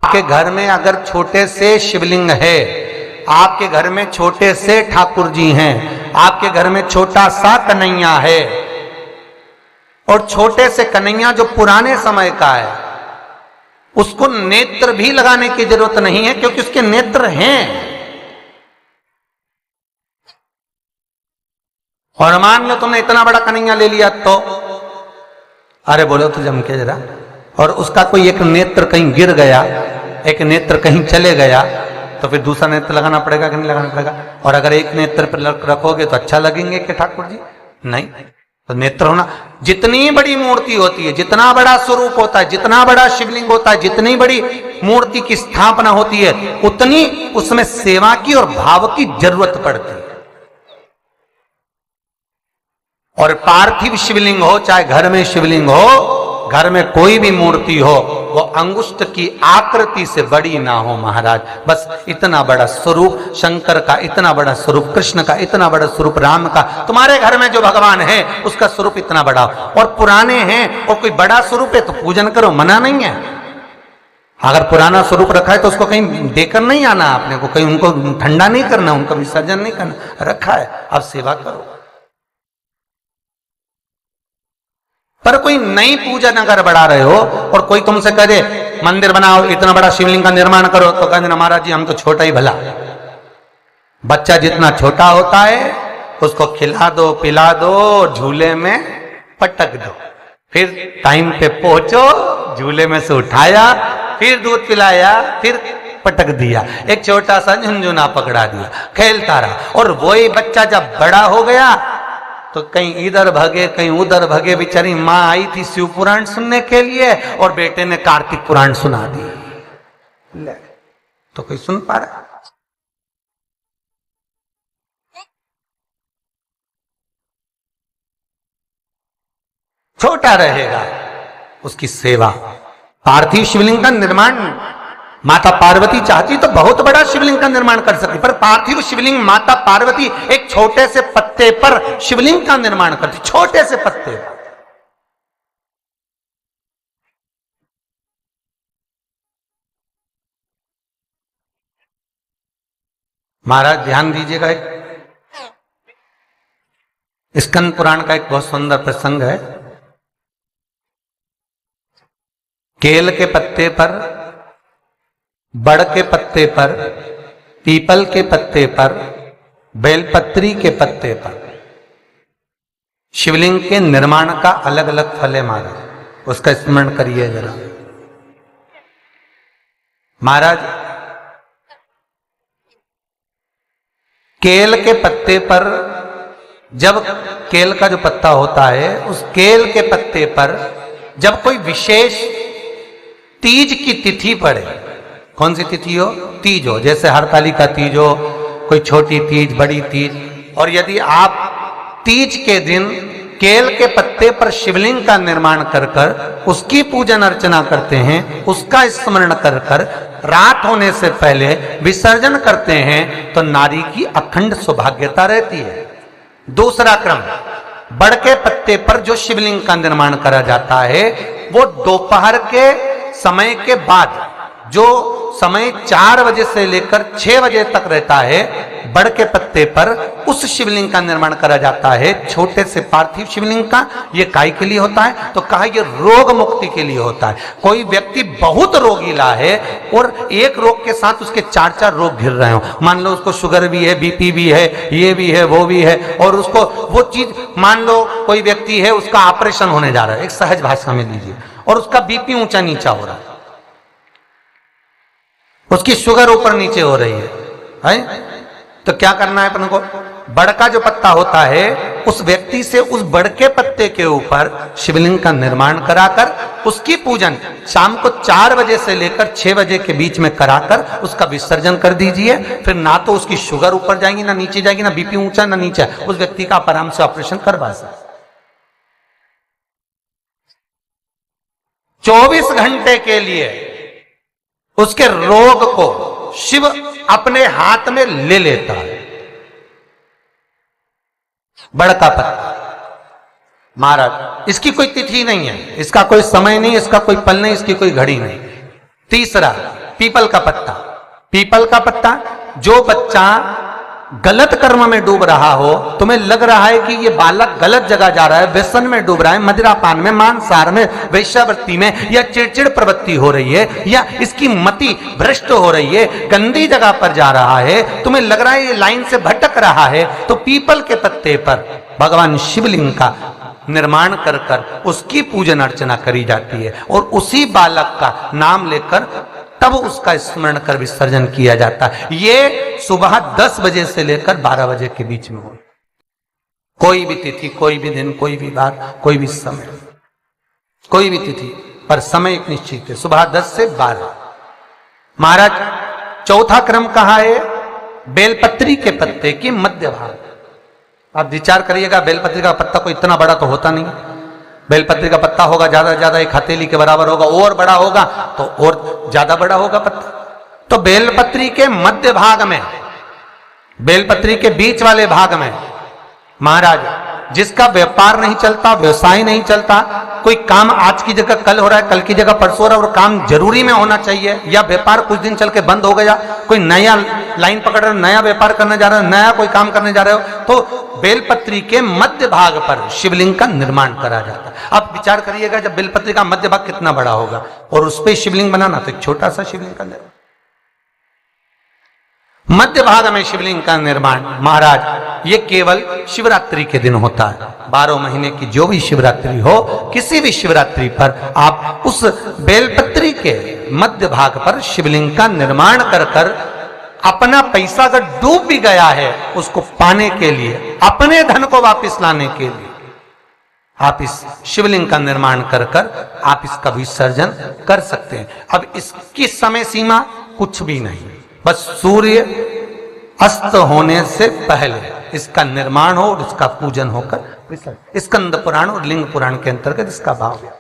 आपके घर में अगर छोटे से शिवलिंग है, आपके घर में छोटे से ठाकुर जी हैं, आपके घर में छोटा सा कन्हैया है, और छोटे से कन्हैया जो पुराने समय का है, उसको नेत्र भी लगाने की जरूरत नहीं है क्योंकि उसके नेत्र हैं। और मान लो तुमने इतना बड़ा कन्हैया ले लिया तो अरे बोलो तो जम के जरा, और उसका कोई एक नेत्र कहीं गिर गया, एक नेत्र कहीं चले गया, तो फिर दूसरा नेत्र लगाना पड़ेगा कि नहीं लगाना पड़ेगा? और अगर एक नेत्र पर रखोगे तो अच्छा लगेंगे कि ठाकुर जी? नहीं। तो नेत्र होना, जितनी बड़ी मूर्ति होती है, जितना बड़ा स्वरूप होता है, जितना बड़ा शिवलिंग होता है, जितनी बड़ी मूर्ति की स्थापना होती है, उतनी उसमें सेवा की और भाव की जरूरत पड़ती है। और पार्थिव शिवलिंग हो चाहे घर में शिवलिंग हो, घर में कोई भी मूर्ति हो, वो अंगुष्ठ की आकृति से बड़ी ना हो महाराज। बस इतना बड़ा स्वरूप शंकर का, इतना बड़ा स्वरूप कृष्ण का, इतना बड़ा स्वरूप राम का, तुम्हारे घर में जो भगवान है उसका स्वरूप इतना बड़ा हो। और पुराने हैं और कोई बड़ा स्वरूप है तो पूजन करो, मना नहीं है। अगर पुराना स्वरूप रखा है तो उसको कहीं देकर नहीं आना, आपने को कहीं उनको ठंडा नहीं करना, उनका विसर्जन नहीं करना, रखा है अब सेवा करो। पर कोई नई पूजन अगर बढ़ा रहे हो और कोई तुमसे कह दे मंदिर बनाओ, इतना बड़ा शिवलिंग का निर्माण करो, तो कहते महाराज जी हम तो छोटा ही भला। बच्चा जितना छोटा होता है उसको खिला दो, पिला दो, झूले में पटक दो, फिर टाइम पे पहुंचो, झूले में से उठाया, फिर दूध पिलाया, फिर पटक दिया, एक छोटा सा झुनझुना पकड़ा दिया, खेलता रहा। और वही बच्चा जब बड़ा हो गया तो कहीं इधर भगे कहीं उधर भगे, बेचारी माँ आई थी शिव पुराण सुनने के लिए और बेटे ने कार्तिक पुराण सुना दी। ले तो कोई सुन पा रहा? छोटा रहेगा उसकी सेवा। पार्थिव शिवलिंग का निर्माण माता पार्वती चाहती तो बहुत बड़ा शिवलिंग का निर्माण कर सकती, पर पार्थिव शिवलिंग माता पार्वती एक छोटे से पत्ते पर शिवलिंग का निर्माण करती, छोटे से पत्ते पर। महाराज ध्यान दीजिएगा, एक स्कंद पुराण का एक बहुत सुंदर प्रसंग है। केल के पत्ते पर, बड़ के पत्ते पर, पीपल के पत्ते पर, बेलपत्री के पत्ते पर शिवलिंग के निर्माण का अलग अलग फल है महाराज, उसका स्मरण करिए जरा। महाराज केल के पत्ते पर, जब केल का जो पत्ता होता है उस केल के पत्ते पर जब कोई विशेष तीज की तिथि पड़े, कौन सी तिथि हो? तीज हो, जैसे हरतालिका तीज हो, कोई छोटी तीज, बड़ी तीज, और यदि आप तीज के दिन केल के पत्ते पर शिवलिंग का निर्माण कर कर उसकी पूजन अर्चना करते हैं, उसका स्मरण कर कर रात होने से पहले विसर्जन करते हैं तो नारी की अखंड सौभाग्यता रहती है। दूसरा क्रम, बड़ के पत्ते पर जो शिवलिंग का निर्माण करा जाता है वो दोपहर के समय के बाद, जो समय 4 बजे से लेकर 6 बजे तक रहता है, बड़ के पत्ते पर उस शिवलिंग का निर्माण करा जाता है, छोटे से पार्थिव शिवलिंग का। ये काय के लिए होता है? तो कहा ये रोग मुक्ति के लिए होता है। कोई व्यक्ति बहुत रोगीला है और एक रोग के साथ उसके 4-4 रोग घिर रहे हो, मान लो उसको शुगर भी है, बीपी भी है, ये भी है, वो भी है, और उसको वो चीज, मान लो कोई व्यक्ति है उसका ऑपरेशन होने जा रहा है, एक सहज भाषा में लीजिए, और उसका बीपी ऊंचा नीचा हो रहा है, उसकी शुगर ऊपर नीचे हो रही है? तो क्या करना है अपन को? बड़ का जो पत्ता होता है उस व्यक्ति से उस बड़ के पत्ते के ऊपर शिवलिंग का निर्माण कराकर उसकी पूजन शाम को 4 बजे से लेकर 6 बजे के बीच में कराकर उसका विसर्जन कर दीजिए। फिर ना तो उसकी शुगर ऊपर जाएगी ना नीचे जाएगी, ना बीपी ऊंचा ना नीचा, उस व्यक्ति का आप आराम से ऑपरेशन करवा सकते। 24 घंटे के लिए उसके रोग को शिव अपने हाथ में ले लेता है। बड़ का पत्ता महाराज, इसकी कोई तिथि नहीं है, इसका कोई समय नहीं, इसका कोई पल नहीं, इसकी कोई घड़ी नहीं। तीसरा, पीपल का पत्ता, पीपल का पत्ता। जो बच्चा गलत कर्म में डूब रहा हो, तुम्हें लग रहा है कि ये बालक गलत जगह जा रहा है, व्यसन में डूब रहा है, मदिरापान में, मांसाहार में, वेश्यावृत्ति में, या चिड़चिड़ प्रवृत्ति हो रही है, या इसकी मति भ्रष्ट हो रही है, गंदी जगह पर जा रहा है, तुम्हें लग रहा है ये लाइन से भटक रहा है, तो पीपल के पत्ते पर भगवान शिवलिंग का निर्माण कर कर उसकी पूजन अर्चना करी जाती है, और उसी बालक का नाम लेकर तब उसका स्मरण कर विसर्जन किया जाता है। ये सुबह 10 बजे से लेकर 12 बजे के बीच में हो। कोई भी तिथि, कोई भी दिन, कोई भी बार, कोई भी समय, कोई भी तिथि पर समय एक निश्चित है, सुबह 10 से 12। महाराज चौथा क्रम कहा है, बेलपत्री के पत्ते की मध्य भाग। आप विचार करिएगा, बेलपत्री का पत्ता कोई इतना बड़ा तो होता नहीं, बेलपत्री का पत्ता होगा ज्यादा से ज्यादा एक हथेली के बराबर होगा, और बड़ा होगा तो और ज्यादा बड़ा होगा पत्ता। तो बेलपत्री के मध्य भाग में, बेलपत्री के बीच वाले भाग में महाराज जिसका व्यापार नहीं चलता, व्यवसाय नहीं चलता, कोई काम आज की जगह कल हो रहा है, कल की जगह परसों हो रहा है, और काम जरूरी में होना चाहिए, या व्यापार कुछ दिन चल के बंद हो गया, कोई नया लाइन पकड़ रहा है, नया व्यापार करने जा रहा है, नया कोई काम करने जा रहे हो, तो बेलपत्री के मध्य भाग पर शिवलिंग का निर्माण करा जाता है। आप विचार करिएगा, जब बेलपत्री का मध्य भाग कितना बड़ा होगा, और उस पर शिवलिंग बनाना, तो एक छोटा सा शिवलिंग का निर्माण। मध्य भाग में शिवलिंग का निर्माण महाराज ये केवल शिवरात्रि के दिन होता है। 12 महीने की जो भी शिवरात्रि हो, किसी भी शिवरात्रि पर आप उस बेलपत्री के मध्य भाग पर शिवलिंग का निर्माण कर कर अपना पैसा अगर डूब भी गया है, उसको पाने के लिए, अपने धन को वापस लाने के लिए आप इस शिवलिंग का निर्माण कर कर आप इसका विसर्जन कर सकते हैं। अब इसकी समय सीमा कुछ भी नहीं, बस सूर्य अस्त होने से पहले इसका निर्माण हो और इसका पूजन होकर विसर्जन। स्कंद पुराण और लिंग पुराण के अंतर्गत इसका भाव है।